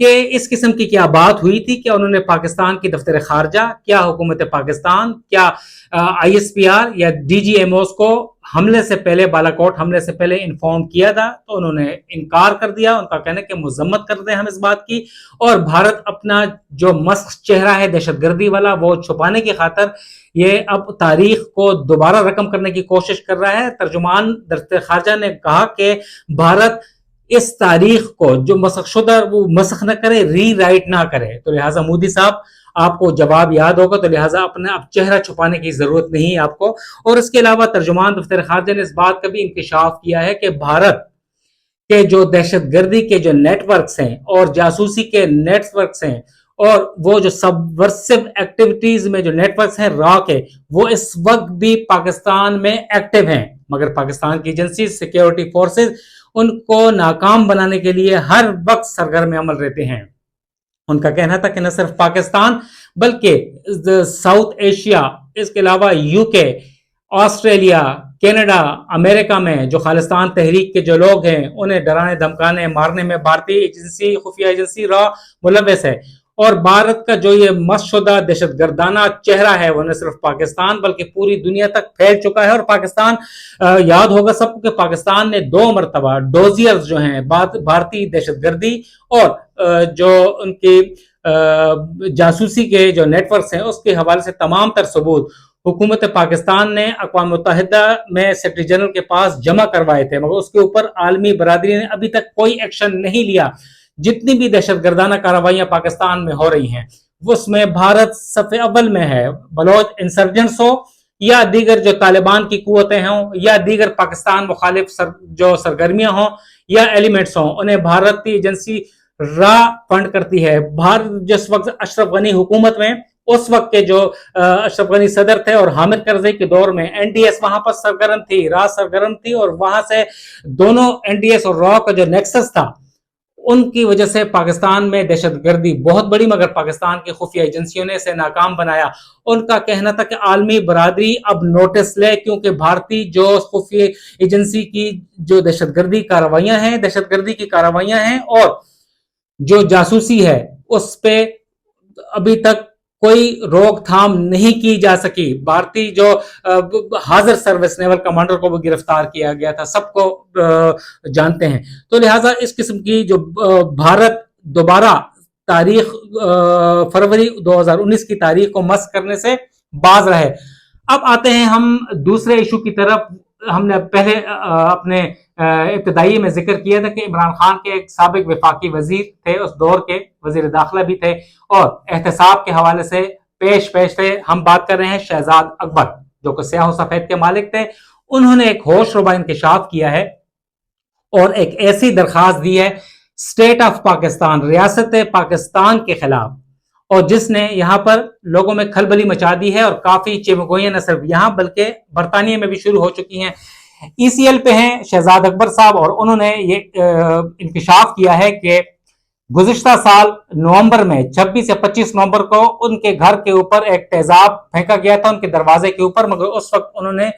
کہ اس قسم کی کیا بات ہوئی تھی، کیا انہوں نے پاکستان کی دفتر خارجہ، کیا حکومت پاکستان، کیا آئی ایس پی آر یا ڈی جی ایم اوز کو حملے سے پہلے، بالاکوٹ حملے سے پہلے انفارم کیا تھا؟ تو انہوں نے انکار کر دیا. ان کا کہنا ہے کہ مذمت کرتے ہیں ہم اس بات کی، اور بھارت اپنا جو مسخ چہرہ ہے دہشت گردی والا وہ چھپانے کی خاطر یہ اب تاریخ کو دوبارہ رقم کرنے کی کوشش کر رہا ہے. ترجمان دفتر خارجہ نے کہا کہ بھارت اس تاریخ کو جو مسخ شدہ وہ مسخ نہ کرے، ری رائٹ نہ کرے. تو لہٰذا مودی صاحب آپ کو جواب یاد ہوگا، تو لہٰذا اپنا اب چہرہ چھپانے کی ضرورت نہیں ہے آپ کو. اور اس کے علاوہ ترجمان دفتر خارجہ نے اس بات کا بھی انکشاف کیا ہے کہ بھارت کے جو دہشت گردی کے جو نیٹ ورکس ہیں اور جاسوسی کے نیٹ ورکس ہیں اور وہ جو سبورسو ایکٹیویٹیز میں جو نیٹ ورکس ہیں را کے، وہ اس وقت بھی پاکستان میں ایکٹیو ہیں، مگر پاکستان کی ایجنسی سیکیورٹی فورسز ان کو ناکام بنانے کے لیے ہر وقت سرگرم عمل رہتے ہیں. ان کا کہنا تھا کہ نہ صرف پاکستان بلکہ ساؤتھ ایشیا، اس کے علاوہ یو کے، آسٹریلیا، کینیڈا، امریکہ میں جو خالصتان تحریک کے جو لوگ ہیں انہیں ڈرانے دھمکانے مارنے میں بھارتی ایجنسی، خفیہ ایجنسی را ملوث ہے. اور بھارت کا جو یہ مس شدہ دہشت گردانہ چہرہ ہے وہ نہ صرف پاکستان بلکہ پوری دنیا تک پھیل چکا ہے. اور پاکستان، یاد ہوگا سب کو کہ پاکستان نے 2 مرتبہ ڈوزیئرز جو ہیں بھارتی دہشت گردی اور جو ان کی جاسوسی کے جو نیٹ ورکس ہیں اس کے حوالے سے تمام تر ثبوت حکومت پاکستان نے اقوام متحدہ میں سیکرٹری جنرل کے پاس جمع کروائے تھے، مگر اس کے اوپر عالمی برادری نے ابھی تک کوئی ایکشن نہیں لیا. جتنی بھی دہشت گردانہ کارروائیاں پاکستان میں ہو رہی ہیں اس میں بھارت صف اول میں ہے. بلوچ انسرجنٹس ہو یا دیگر جو طالبان کی قوتیں ہوں یا دیگر پاکستان مخالف جو سرگرمیاں ہوں یا ایلیمنٹس ہوں، انہیں بھارتی ایجنسی را فنڈ کرتی ہے. بھارت جس وقت اشرف غنی حکومت میں، اس وقت کے جو اشرف غنی صدر تھے اور حامد کرزئی کے دور میں این ڈی ایس وہاں پر سرگرم تھی، را سرگرم تھی، اور وہاں سے دونوں این ڈی ایس اور را کا جو نیکسس تھا ان کی وجہ سے پاکستان میں دہشت گردی بہت بڑی، مگر پاکستان کی خفیہ ایجنسیوں نے اسے ناکام بنایا. ان کا کہنا تھا کہ عالمی برادری اب نوٹس لے، کیونکہ بھارتی جو خفیہ ایجنسی کی جو دہشت گردی کی کارروائیاں ہیں اور جو جاسوسی ہے اس پہ ابھی تک کوئی روک تھام نہیں کی جا سکی. بھارتی جو حاضر سروس نیول کمانڈر کو بھی گرفتار کیا گیا تھا، سب کو جانتے ہیں. تو لہٰذا اس قسم کی جو بھارت دوبارہ تاریخ فروری 2019 کی تاریخ کو مس کرنے سے باز رہے. اب آتے ہیں ہم دوسرے ایشو کی طرف. ہم نے پہلے اپنے ابتدائی میں ذکر کیا تھا کہ عمران خان کے ایک سابق وفاقی وزیر تھے، اس دور کے وزیر داخلہ بھی تھے اور احتساب کے حوالے سے پیش تھے. ہم بات کر رہے ہیں شہزاد اکبر، جو کہ سیاہ و سفید کے مالک تھے. انہوں نے ایک ہوش ربا انکشاف کیا ہے اور ایک ایسی درخواست دی ہے اسٹیٹ آف پاکستان، ریاست پاکستان کے خلاف، اور جس نے یہاں پر لوگوں میں کھلبلی مچا دی ہے اور کافی چمگوئیاں نہ صرف یہاں بلکہ برطانیہ میں بھی شروع ہو چکی ہیں. ای سی ایل پہ ہیں شہزاد اکبر صاحب، اور انہوں نے یہ انکشاف کیا ہے کہ گزشتہ سال نومبر میں 26 یا 25 نومبر کو ان کے گھر کے اوپر ایک تیزاب پھینکا گیا تھا ان کے دروازے کے اوپر، مگر اس وقت انہوں نے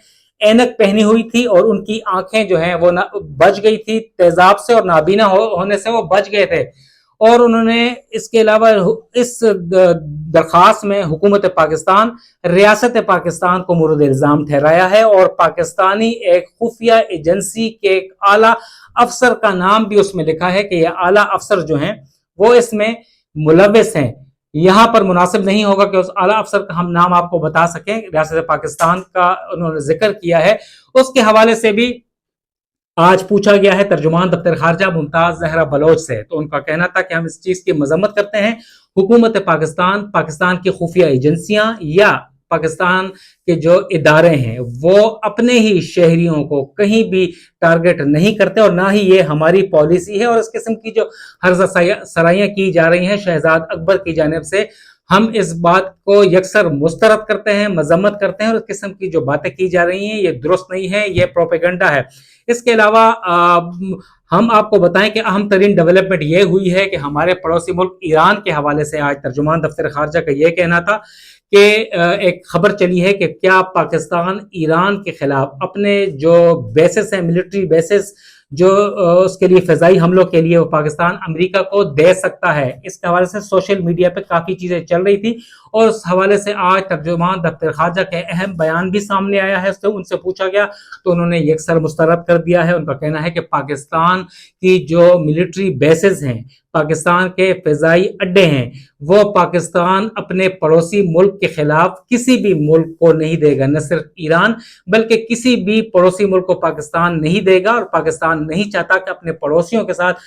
اینک پہنی ہوئی تھی اور ان کی آنکھیں جو ہیں وہ بچ گئی تھی تیزاب سے، اور نابینا ہونے سے وہ بچ گئے تھے. اور انہوں نے اس کے علاوہ اس درخواست میں حکومت پاکستان، ریاست پاکستان کو مورد الزام ٹھہرایا ہے، اور پاکستانی ایک خفیہ ایجنسی کے ایک اعلیٰ افسر کا نام بھی اس میں لکھا ہے کہ یہ اعلیٰ افسر جو ہیں وہ اس میں ملوث ہیں. یہاں پر مناسب نہیں ہوگا کہ اس اعلیٰ افسر کا ہم نام آپ کو بتا سکیں. ریاست پاکستان کا انہوں نے ذکر کیا ہے. اس کے حوالے سے بھی آج پوچھا گیا ہے ترجمان دفتر خارجہ ممتاز زہرا بلوچ سے، تو ان کا کہنا تھا کہ ہم اس چیز کی مذمت کرتے ہیں. حکومت پاکستان، پاکستان کی خفیہ ایجنسیاں یا پاکستان کے جو ادارے ہیں وہ اپنے ہی شہریوں کو کہیں بھی ٹارگٹ نہیں کرتے، اور نہ ہی یہ ہماری پالیسی ہے. اور اس قسم کی جو ہرزہ سرائیاں کی جا رہی ہیں شہزاد اکبر کی جانب سے، ہم اس بات کو یکسر مسترد کرتے ہیں، مذمت کرتے ہیں، اور اس قسم کی جو باتیں کی جا رہی ہیں یہ درست نہیں ہے، یہ پروپیگنڈا ہے. اس کے علاوہ ہم آپ کو بتائیں کہ اہم ترین ڈیولپمنٹ یہ ہوئی ہے کہ ہمارے پڑوسی ملک ایران کے حوالے سے آج ترجمان دفتر خارجہ کا یہ کہنا تھا کہ ایک خبر چلی ہے کہ کیا پاکستان ایران کے خلاف اپنے جو بیسز ہیں، ملٹری بیسز جو اس کے لیے فضائی حملوں کے لیے وہ پاکستان امریکہ کو دے سکتا ہے. اس کے حوالے سے سوشل میڈیا پہ کافی چیزیں چل رہی تھی اور اس حوالے سے آج ترجمان دفتر خارجہ کے اہم بیان بھی سامنے آیا ہے. ان سے پوچھا گیا تو انہوں نے یکسر مسترد کر دیا ہے. ان کا کہنا ہے کہ پاکستان کی جو ملٹری بیسز ہیں، پاکستان کے فضائی اڈے ہیں، وہ پاکستان اپنے پڑوسی ملک کے خلاف کسی بھی ملک کو نہیں دے گا. نہ صرف ایران بلکہ کسی بھی پڑوسی ملک کو پاکستان نہیں دے گا، اور پاکستان نہیں چاہتا کہ اپنے پڑوسیوں کے ساتھ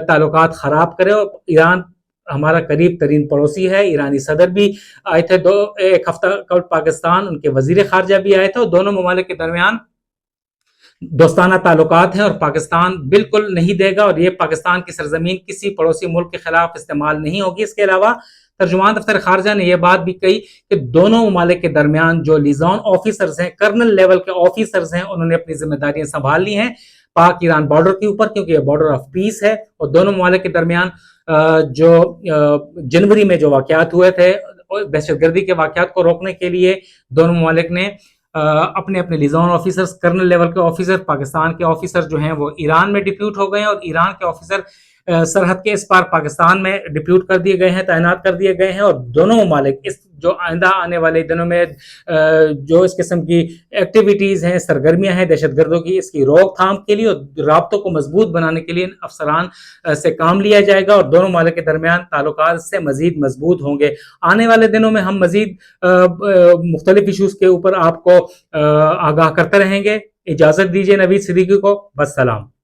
تعلقات خراب کرے. اور ایران ہمارا قریب ترین پڑوسی ہے. ایرانی صدر بھی آئے تھے ایک ہفتہ قبل پاکستان، ان کے وزیر خارجہ بھی آئے تھے، اور دونوں ممالک کے درمیان دوستانہ تعلقات ہیں اور پاکستان بالکل نہیں دے گا، اور یہ پاکستان کی سرزمین کسی پڑوسی ملک کے خلاف استعمال نہیں ہوگی. اس کے علاوہ ترجمان دفتر خارجہ نے یہ بات بھی کہی کہ دونوں ممالک کے درمیان جو لیزون آفیسرز ہیں، کرنل لیول کے آفیسرز ہیں، انہوں نے اپنی ذمہ داریاں سنبھال لی ہیں پاک ایران بارڈر کے اوپر، کیونکہ یہ بارڈر آف پیس ہے. اور دونوں ممالک کے درمیان جو جنوری میں جو واقعات ہوئے تھے، دہشت گردی کے واقعات کو روکنے کے لیے دونوں ممالک نے اپنے اپنے لیزون آفیسرز، کرنل لیول کے آفیسر، پاکستان کے آفیسر جو ہیں وہ ایران میں ڈپیوٹ ہو گئے ہیں، اور ایران کے آفیسر سرحد کے اس پار پاکستان میں ڈپیوٹ کر دیے گئے ہیں، تعینات کر دیے گئے ہیں. اور دونوں ممالک اس جو آئندہ آنے والے دنوں میں جو اس قسم کی ایکٹیویٹیز ہیں، سرگرمیاں ہیں دہشت گردوں کی، اس کی روک تھام کے لیے اور رابطوں کو مضبوط بنانے کے لیے افسران سے کام لیا جائے گا، اور دونوں ممالک کے درمیان تعلقات سے مزید مضبوط ہوں گے. آنے والے دنوں میں ہم مزید مختلف ایشوز کے اوپر آپ کو آگاہ کرتے رہیں گے. اجازت دیجیے نوید صدیقی کو. بس سلام.